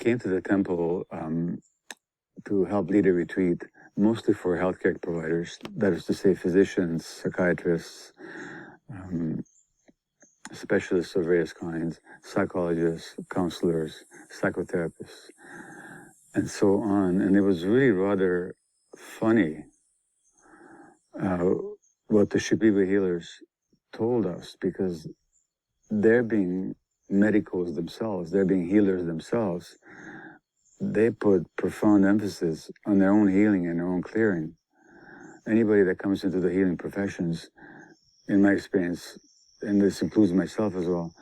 came to the temple to help lead a retreat, mostly for healthcare providers, that is to say physicians, psychiatrists, specialists of various kinds, psychologists, counselors, psychotherapists, and so on. And it was really rather funny what the Shipiba healers told us, because they're being medicos themselves, they're being healers themselves. They put profound emphasis on their own healing and their own clearing. Anybody that comes into the healing professions, in my experience, and this includes myself as well,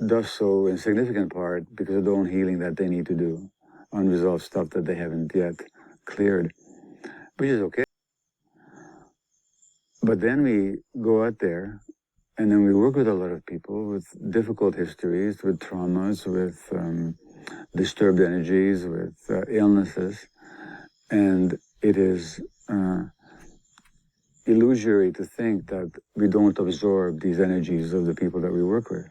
does so in significant part because of their own healing that they need to do, unresolved stuff that they haven't yet cleared, which is okay. But then we go out there, and then we work with a lot of people with difficult histories, with traumas, with disturbed energies, with illnesses, and it is illusory to think that we don't absorb these energies of the people that we work with.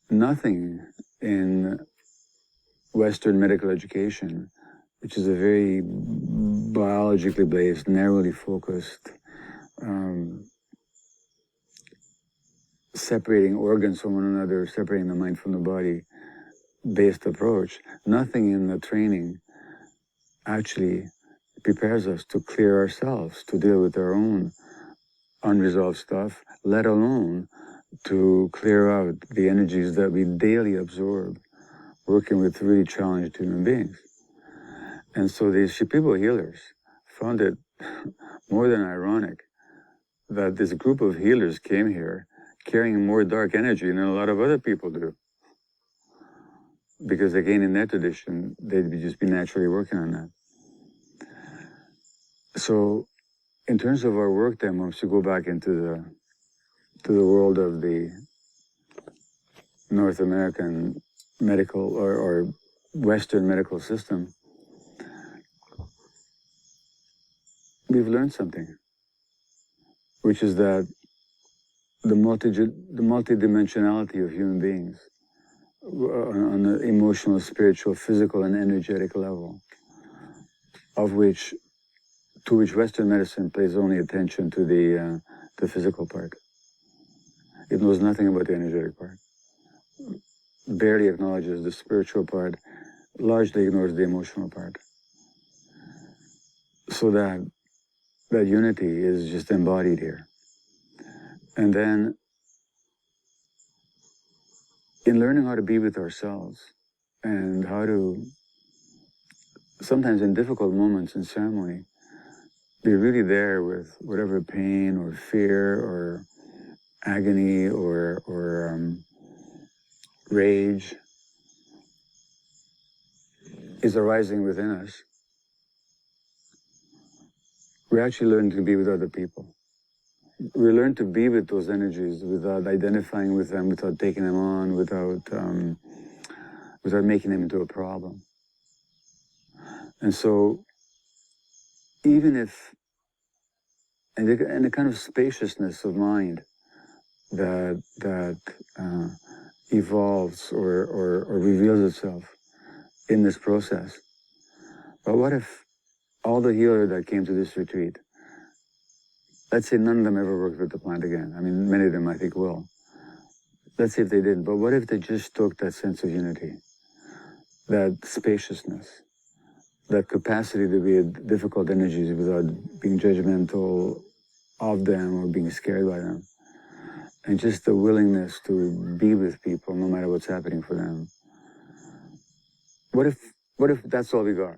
Nothing in Western medical education, which is a very biologically based, narrowly focused, separating organs from one another, separating the mind from the body based approach, nothing in the training actually prepares us to clear ourselves, to deal with our own unresolved stuff, let alone to clear out the energies that we daily absorb working with really challenged human beings. And so these Shipibo healers found it more than ironic that this group of healers came here carrying more dark energy than a lot of other people do. Because again, in their tradition, they'd just be naturally working on that. So in terms of our work then, once we go back into the world of the North American medical or Western medical system, we've learned something, which is that the multidimensionality of human beings on an emotional, spiritual, physical, and energetic level, to which Western medicine pays only attention to the physical part. It knows nothing about the energetic part, barely acknowledges the spiritual part, largely ignores the emotional part. So that unity is just embodied here. And then, in learning how to be with ourselves and how to, sometimes in difficult moments in ceremony, be really there with whatever pain or fear or agony or rage is arising within us, we actually learn to be with other people. We learn to be with those energies without identifying with them, without taking them on, without making them into a problem. And so, even if, and a kind of spaciousness of mind that evolves or reveals itself in this process. But what if all the healers that came to this retreat, let's say none of them ever worked with the plant again. I mean, many of them I think will. Let's say if they didn't, but what if they just took that sense of unity, that spaciousness, that capacity to be with difficult energies without being judgmental of them or being scared by them, and just the willingness to be with people no matter what's happening for them. What if that's all we got?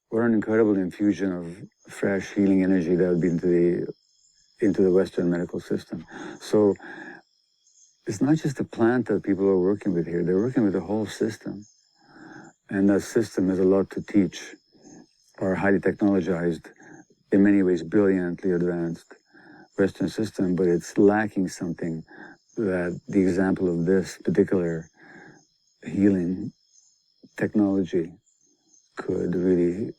What an incredible infusion of fresh healing energy that would be into the Western medical system. So it's not just the plant that people are working with here, they're working with the whole system. And that system has a lot to teach our highly technologized, in many ways brilliantly advanced Western system, but it's lacking something that the example of this particular healing technology could really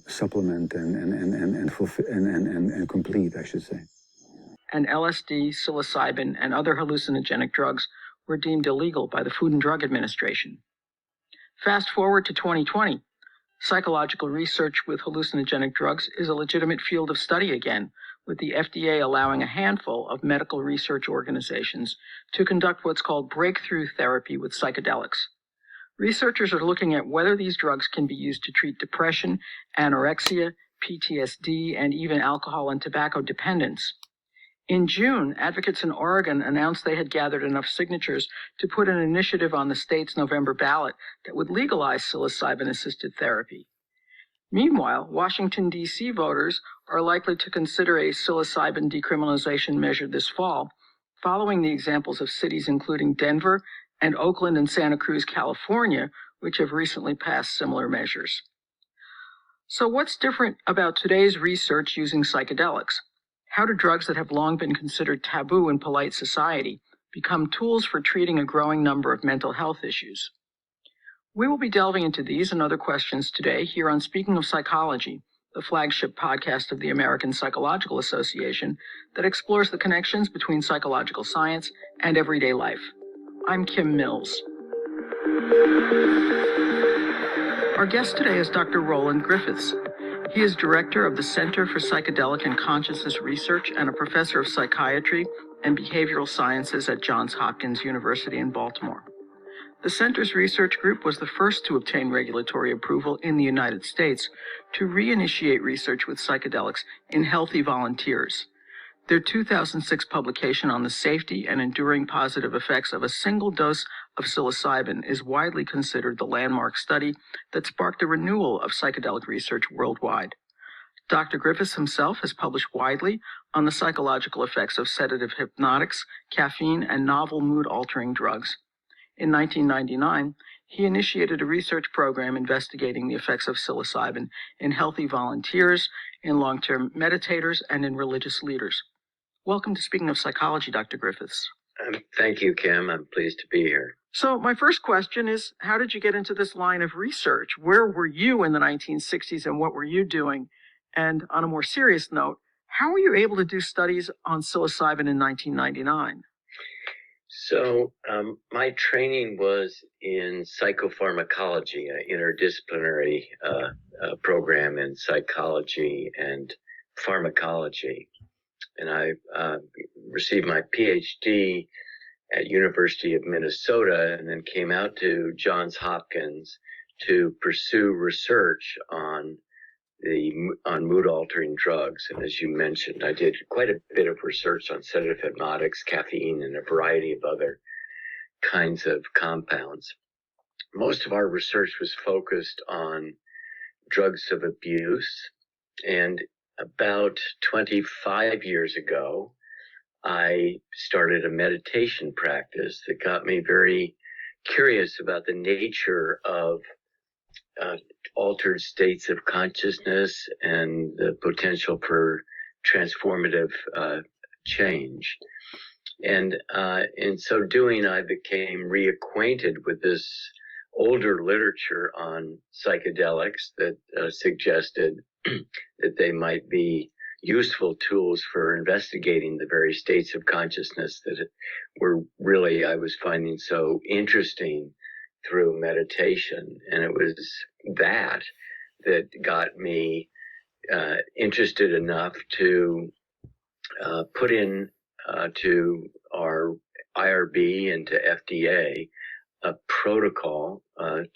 supplement and fulfill and complete, I should say. And LSD, psilocybin, and other hallucinogenic drugs were deemed illegal by the Food and Drug Administration. Fast forward to 2020. Psychological research with hallucinogenic drugs is a legitimate field of study again, with the FDA allowing a handful of medical research organizations to conduct what's called breakthrough therapy with psychedelics. Researchers are looking at whether these drugs can be used to treat depression, anorexia, PTSD, and even alcohol and tobacco dependence. In June, advocates in Oregon announced they had gathered enough signatures to put an initiative on the state's November ballot that would legalize psilocybin-assisted therapy. Meanwhile, Washington, D.C. voters are likely to consider a psilocybin decriminalization measure this fall, following the examples of cities including Denver and Oakland and Santa Cruz, California, which have recently passed similar measures. So what's different about today's research using psychedelics? How do drugs that have long been considered taboo in polite society become tools for treating a growing number of mental health issues? We will be delving into these and other questions today here on Speaking of Psychology, the flagship podcast of the American Psychological Association that explores the connections between psychological science and everyday life. I'm Kim Mills. Our guest today is Dr. Roland Griffiths. He is director of the Center for Psychedelic and Consciousness Research and a professor of psychiatry and behavioral sciences at Johns Hopkins University in Baltimore. The center's research group was the first to obtain regulatory approval in the United States to reinitiate research with psychedelics in healthy volunteers. Their 2006 publication on the safety and enduring positive effects of a single dose of psilocybin is widely considered the landmark study that sparked a renewal of psychedelic research worldwide. Dr. Griffiths himself has published widely on the psychological effects of sedative hypnotics, caffeine, and novel mood-altering drugs. In 1999, he initiated a research program investigating the effects of psilocybin in healthy volunteers, in long-term meditators, and in religious leaders. Welcome to Speaking of Psychology, Dr. Griffiths. Thank you, Kim. I'm pleased to be here. So my first question is, how did you get into this line of research? Where were you in the 1960s and what were you doing? And on a more serious note, how were you able to do studies on psilocybin in 1999? So my training was in psychopharmacology, an interdisciplinary program in psychology and pharmacology. And I received my PhD at University of Minnesota and then came out to Johns Hopkins to pursue research on mood-altering drugs. And as you mentioned, I did quite a bit of research on sedative hypnotics, caffeine, and a variety of other kinds of compounds. Most of our research was focused on drugs of abuse, and about 25 years ago, I started a meditation practice that got me very curious about the nature of altered states of consciousness and the potential for transformative change. And in so doing, I became reacquainted with this older literature on psychedelics that suggested that they might be useful tools for investigating the very states of consciousness that were really, I was finding so interesting through meditation. And it was that got me interested enough to put in to our IRB and to FDA a protocol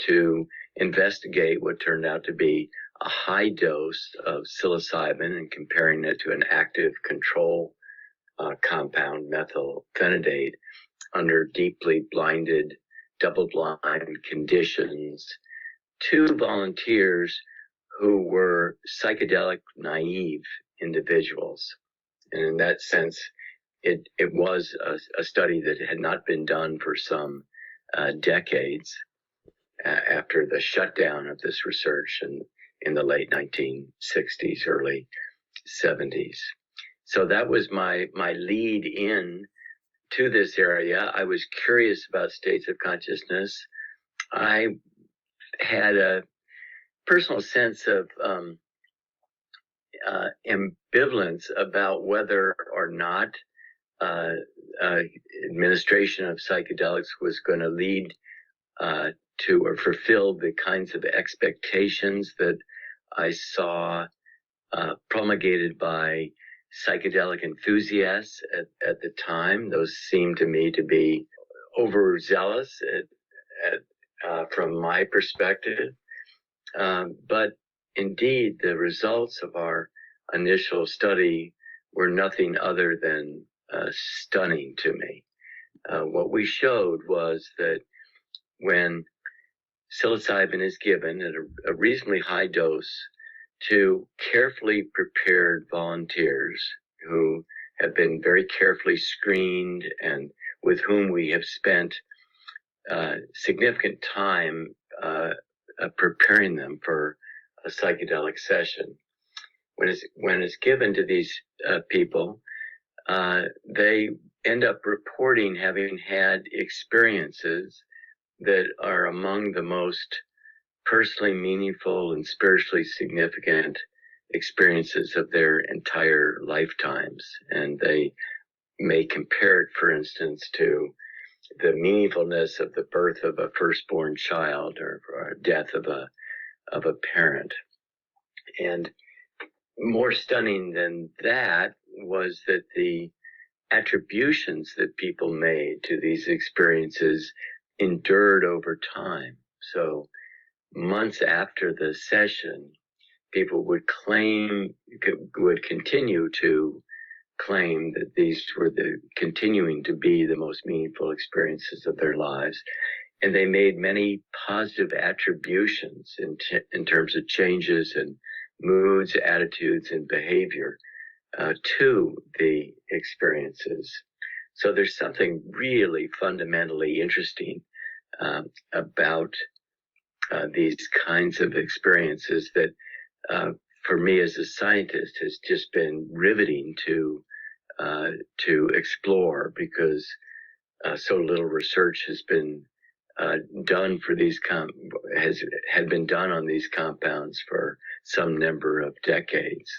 to investigate what turned out to be a high dose of psilocybin and comparing it to an active control compound, methylphenidate, under deeply blinded, double-blind conditions to volunteers who were psychedelic naive individuals. And in that sense, it was a study that had not been done for some decades after the shutdown of this research in the late 1960s, early 70s. So that was my lead in to this area. I was curious about states of consciousness. I had a personal sense of ambivalence about whether or not administration of psychedelics was going to lead to or fulfilled the kinds of expectations that I saw promulgated by psychedelic enthusiasts at the time. Those seemed to me to be overzealous from my perspective. But indeed, the results of our initial study were nothing other than stunning to me. What we showed was that when psilocybin is given at a reasonably high dose to carefully prepared volunteers who have been very carefully screened and with whom we have spent significant time preparing them for a psychedelic session. When it's given to these people, they end up reporting having had experiences that are among the most personally meaningful and spiritually significant experiences of their entire lifetimes. And they may compare it, for instance, to the meaningfulness of the birth of a firstborn child or death of a parent. And more stunning than that was that the attributions that people made to these experiences endured over time. So months after the session, people would continue to claim that these were continuing to be the most meaningful experiences of their lives. And they made many positive attributions in terms of changes in moods, attitudes, and behavior to the experiences. So there's something really fundamentally interesting about these kinds of experiences that for me as a scientist has just been riveting to explore, because so little research has been done for these had been done on these compounds for some number of decades.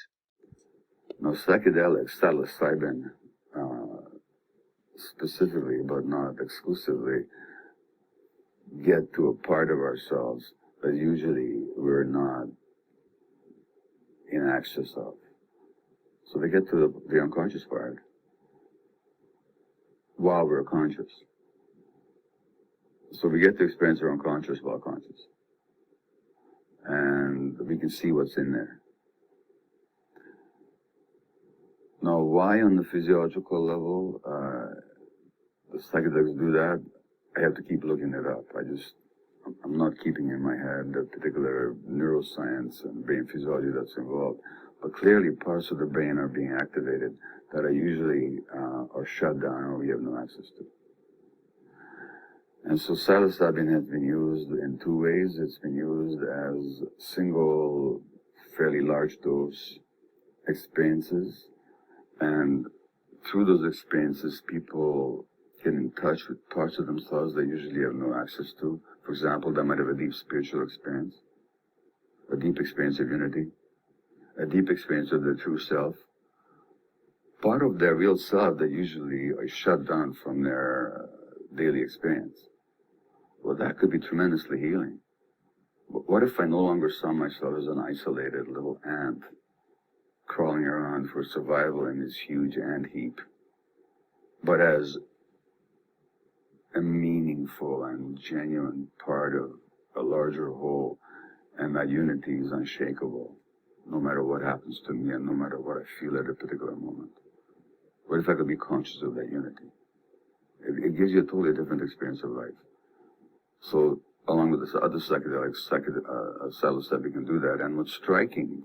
Now, psychedelics, psilocybin specifically, but not exclusively, get to a part of ourselves that usually we're not in access of. So they get to the unconscious part while we're conscious. So we get to experience our unconscious while conscious. And we can see what's in there. Now, why on the physiological level the psychedelics do that, I have to keep looking it up. I'm not keeping in my head the particular neuroscience and brain physiology that's involved. But clearly parts of the brain are being activated that are usually are shut down or we have no access to. And so psilocybin has been used in two ways. It's been used as single, fairly large dose experiences. And through those experiences, people get in touch with parts of themselves they usually have no access to. For example, they might have a deep spiritual experience, a deep experience of unity, a deep experience of their true self, part of their real self that usually are shut down from their daily experience. Well, that could be tremendously healing. What if I no longer saw myself as an isolated little ant crawling around for survival in this huge ant heap, but as a meaningful and genuine part of a larger whole, and that unity is unshakable, no matter what happens to me and no matter what I feel at a particular moment? What if I could be conscious of that unity? It gives you a totally different experience of life. So, along with this other psychedelics, psilocybin can do that. And what's striking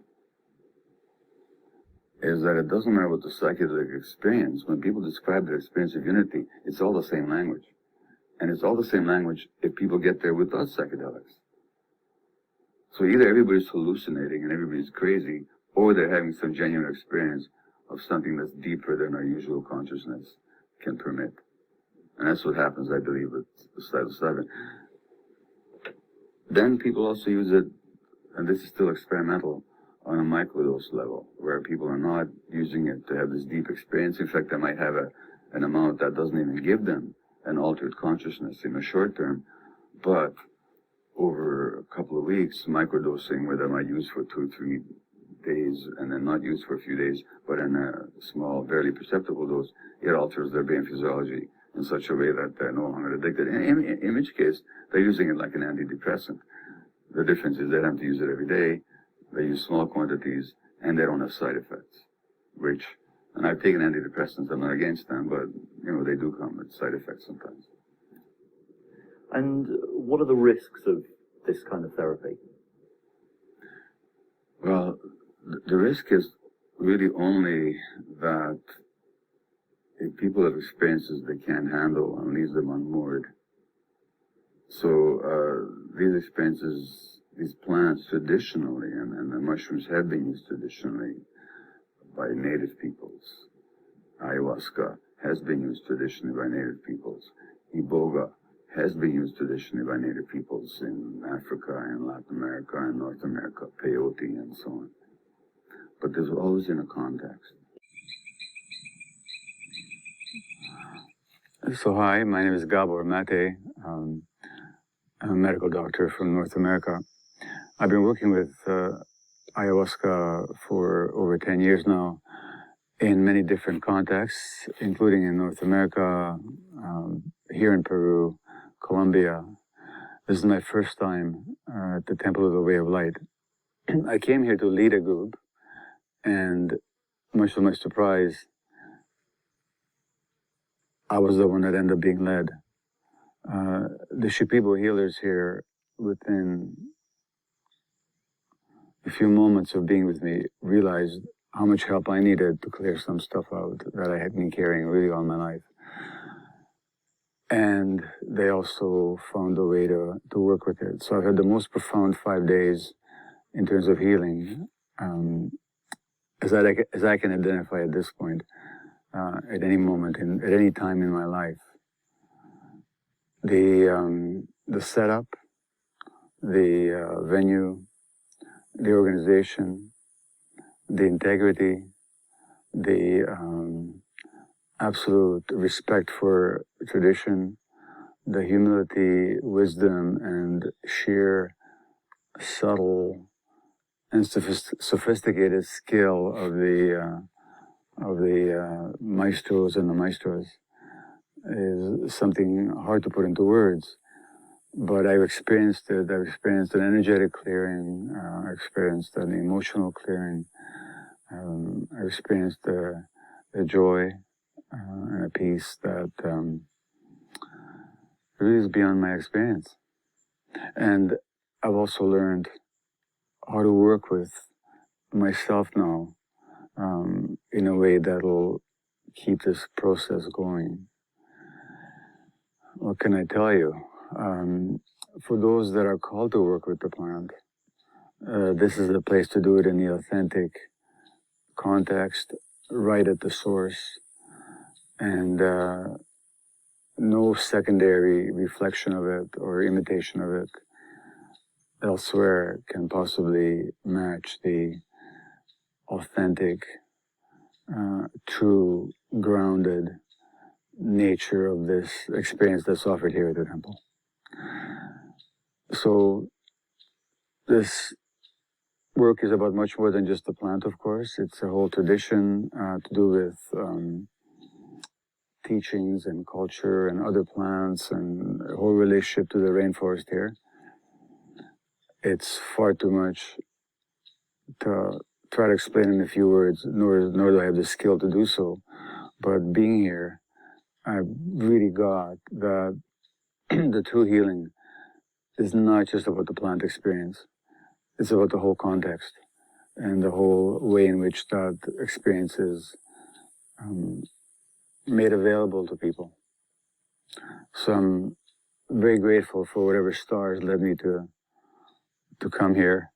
is that it doesn't matter what the psychedelic experience. When people describe their experience of unity, it's all the same language. And it's all the same language if people get there without psychedelics. So either everybody's hallucinating and everybody's crazy, or they're having some genuine experience of something that's deeper than our usual consciousness can permit. And that's what happens, I believe, with psilocybin. Then people also use it, and this is still experimental, on a microdose level, where people are not using it to have this deep experience. In fact, they might have an amount that doesn't even give them an altered consciousness in the short term, but over a couple of weeks, microdosing, where they might use for 2 or 3 days and then not use for a few days, but in a small, barely perceptible dose, it alters their brain physiology in such a way that they're no longer addicted. In which case, they're using it like an antidepressant. The difference is they don't have to use it every day. They use small quantities, and they don't have side effects, and I've taken antidepressants, I'm not against them, but, they do come with side effects sometimes. And what are the risks of this kind of therapy? Well, the risk is really only that if people have experiences they can't handle and leaves them unmoored. So these experiences, these plants traditionally, and the mushrooms have been used traditionally by native peoples. Ayahuasca has been used traditionally by native peoples. Iboga has been used traditionally by native peoples in Africa and Latin America and North America, peyote and so on. But there's always in a context. So hi, my name is Gabor Maté. I'm a medical doctor from North America. I've been working with ayahuasca for over 10 years now in many different contexts, including in North America, here in Peru, Colombia. This is my first time at the Temple of the Way of Light. I came here to lead a group, and much to my surprise, I was the one that ended up being led. The Shipibo healers here, within a few moments of being with me, realized how much help I needed to clear some stuff out that I had been carrying really all my life. And they also found a way to work with it. So I've had the most profound 5 days in terms of healing, as I can identify at this point, at any moment, at any time in my life. The setup, the venue, the organization, the integrity, the absolute respect for tradition, the humility, wisdom, and sheer subtle and sophisticated skill of the maestros and the maestros is something hard to put into words. But I've experienced it. I've experienced an energetic clearing. I've experienced an emotional clearing. I've experienced the joy and a peace that really is beyond my experience. And I've also learned how to work with myself now in a way that'll keep this process going. What can I tell you? For those that are called to work with the plant, this is the place to do it in the authentic context, right at the source, and no secondary reflection of it or imitation of it elsewhere can possibly match the authentic, true, grounded nature of this experience that's offered here at the temple. So this work is about much more than just the plant, of course. It's a whole tradition to do with teachings and culture and other plants and a whole relationship to the rainforest here. It's far too much to try to explain in a few words, nor do I have the skill to do so. But being here, I really got that the true healing is not just about the plant experience. It's about the whole context and the whole way in which that experience is made available to people. So I'm very grateful for whatever stars led me to come here,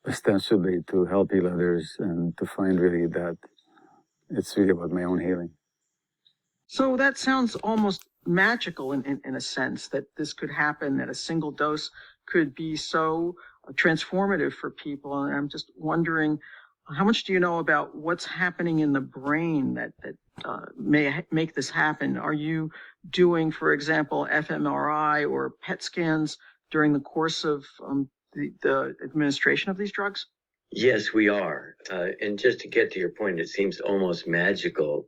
ostensibly to help heal others and to find really that it's really about my own healing. So that sounds almost magical in a sense, that this could happen, that a single dose could be so transformative for people. And I'm just wondering, how much do you know about what's happening in the brain that may make this happen? Are you doing, for example, fMRI or PET scans during the course of the administration of these drugs? Yes, we are. And just to get to your point, it seems almost magical.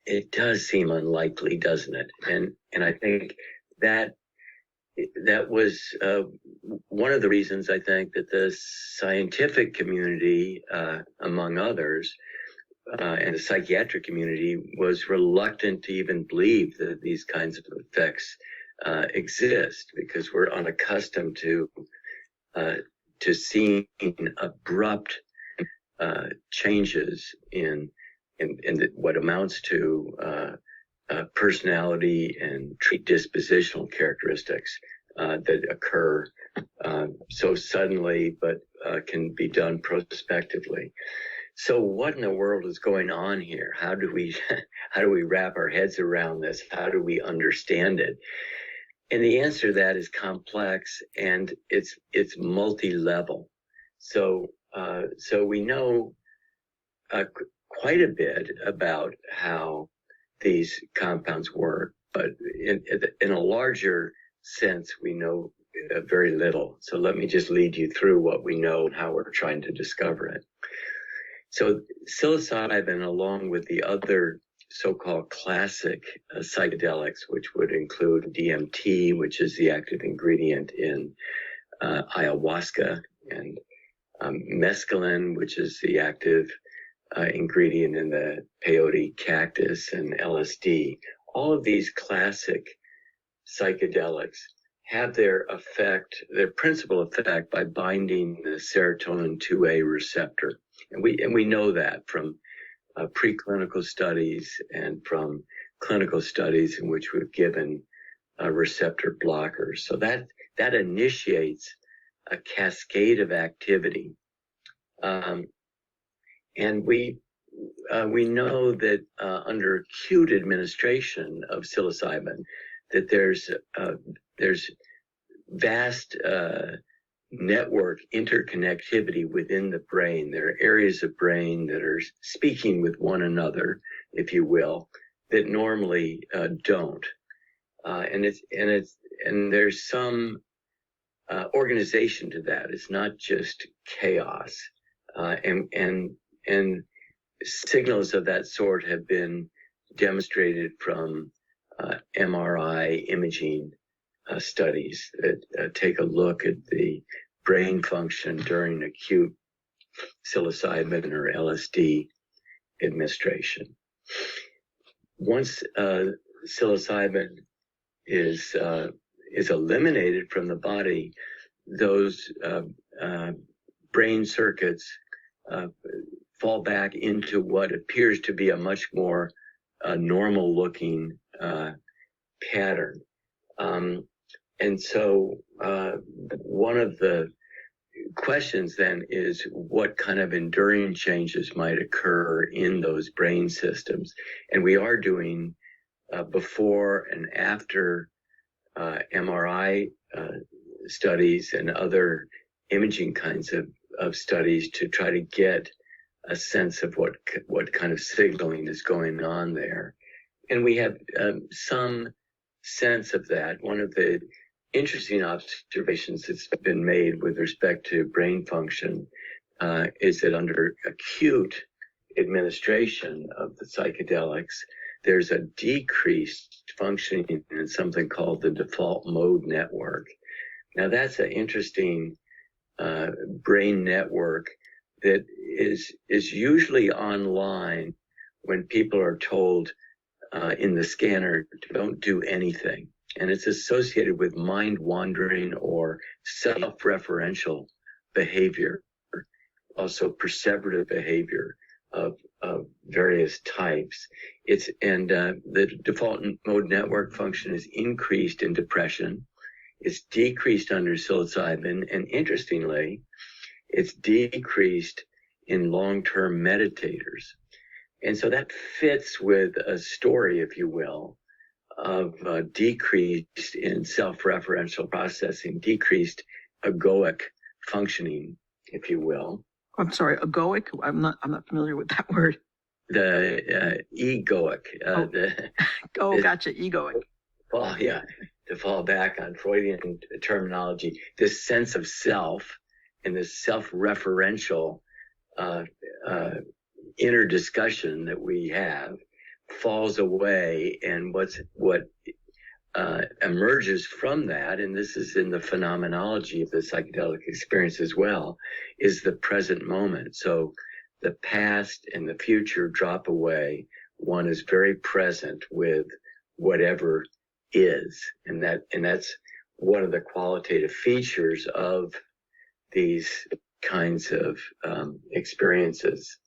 It does seem unlikely, doesn't it? And I think that was one of the reasons I think that the scientific community, among others, and the psychiatric community was reluctant to even believe that these kinds of effects exist, because we're unaccustomed to seeing abrupt changes in what amounts to personality and dispositional characteristics that occur so suddenly, but can be done prospectively. So what in the world is going on here? How do we wrap our heads around this? How do we understand it? And the answer to that is complex, and it's multi-level. So we know quite a bit about how these compounds work, but in a larger sense, we know very little. So let me just lead you through what we know and how we're trying to discover it. So psilocybin, along with the other so-called classic psychedelics, which would include DMT, which is the active ingredient in ayahuasca, and mescaline, which is the active ingredient in the peyote cactus, and LSD. All of these classic psychedelics have their principal effect by binding the serotonin 2A receptor. And we know that from preclinical studies and from clinical studies in which we've given receptor blockers. So that initiates a cascade of activity. And we know that under acute administration of psilocybin, that there's vast network interconnectivity within the brain. There are areas of brain that are speaking with one another, if you will, that normally don't. And there's some organization to that. It's not just chaos. And signals of that sort have been demonstrated from MRI imaging studies that take a look at the brain function during acute psilocybin or LSD administration. Once psilocybin is eliminated from the body, those brain circuits fall back into what appears to be a much more normal-looking pattern. And so one of the questions then is what kind of enduring changes might occur in those brain systems. And we are doing before and after MRI studies and other imaging kinds of studies to try to get a sense of what kind of signaling is going on there. And we have some sense of that. One of the interesting observations that's been made with respect to brain function is that under acute administration of the psychedelics, there's a decreased functioning in something called the default mode network. Now that's an interesting brain network that is usually online when people are told in the scanner, don't do anything. And it's associated with mind wandering or self-referential behavior, also perseverative behavior of various types. The default mode network function is increased in depression. It's decreased under psilocybin, and interestingly, it's decreased in long-term meditators. And so that fits with a story, if you will, of decreased in self-referential processing, decreased egoic functioning, if you will. I'm sorry, egoic? I'm not familiar with that word. The egoic. Gotcha, egoic. Well, yeah, to fall back on Freudian terminology, this sense of self and this self-referential inner discussion that we have falls away, and what emerges from that, and this is in the phenomenology of the psychedelic experience as well, is the present moment. So the past and the future drop away. One is very present with whatever is, and that's one of the qualitative features of these kinds of experiences.